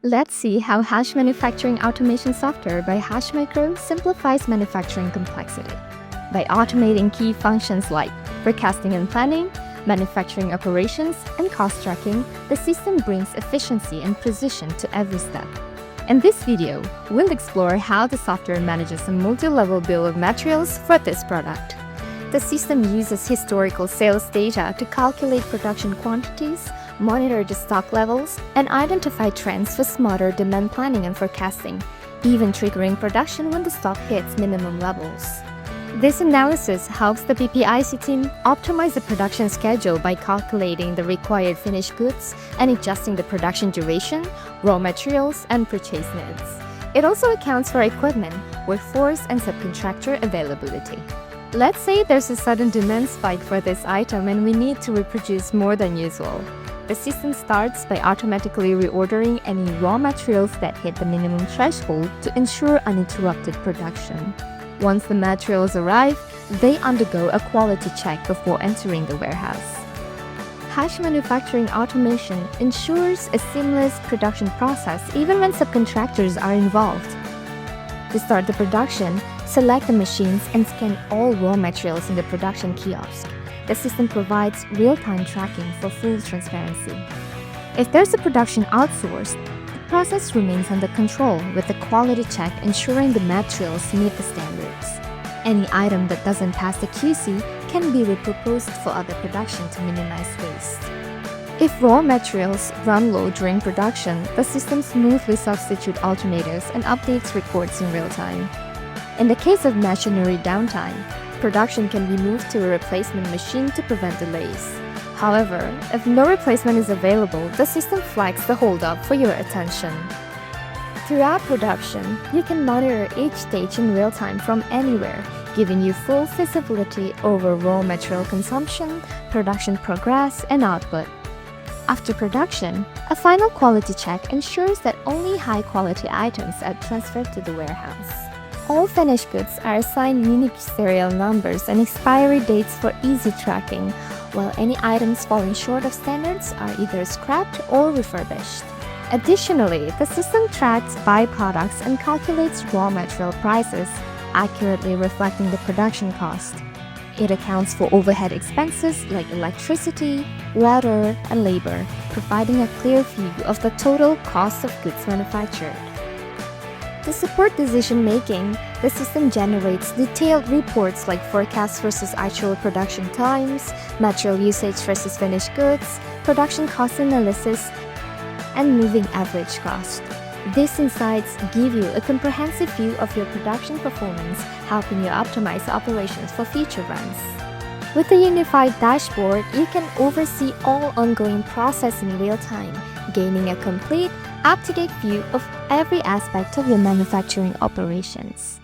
Let's see how Hash Manufacturing Automation Software by HashMicro simplifies manufacturing complexity. By automating key functions like forecasting and planning, manufacturing operations, and cost tracking, the system brings efficiency and precision to every step. In this video, we'll explore how the software manages a multi-level bill of materials for this product. The system uses historical sales data to calculate production quantities, monitor the stock levels, and identify trends for smarter demand planning and forecasting, even triggering production when the stock hits minimum levels. This analysis helps the PPIC team optimize the production schedule by calculating the required finished goods and adjusting the production duration, raw materials, and purchase needs. It also accounts for equipment, workforce, and subcontractor availability. Let's say there's a sudden demand spike for this item and we need to reproduce more than usual. The system starts by automatically reordering any raw materials that hit the minimum threshold to ensure uninterrupted production. Once the materials arrive, they undergo a quality check before entering the warehouse. Hash Manufacturing Automation ensures a seamless production process even when subcontractors are involved. To start the production, select the machines and scan all raw materials in the production kiosk. The system provides real-time tracking for full transparency. If there's a production outsourced, the process remains under control with the quality check ensuring the materials meet the standards. Any item that doesn't pass the QC can be repurposed for other production to minimize waste. If raw materials run low during production, the system smoothly substitutes alternatives and updates reports in real time. In the case of machinery downtime, production can be moved to a replacement machine to prevent delays. However, if no replacement is available, the system flags the holdup for your attention. Throughout production, you can monitor each stage in real time from anywhere, giving you full visibility over raw material consumption, production progress, and output. After production, a final quality check ensures that only high-quality items are transferred to the warehouse. All finished goods are assigned unique serial numbers and expiry dates for easy tracking, while any items falling short of standards are either scrapped or refurbished. Additionally, the system tracks byproducts and calculates raw material prices, accurately reflecting the production cost. It accounts for overhead expenses like electricity, water, and labor, providing a clear view of the total cost of goods manufactured. To support decision-making, the system generates detailed reports like forecasts versus actual production times, material usage versus finished goods, production cost analysis, and moving average cost. These insights give you a comprehensive view of your production performance, helping you optimize operations for future runs. With a unified dashboard, you can oversee all ongoing process in real time, gaining a complete, up-to-date view of every aspect of your manufacturing operations.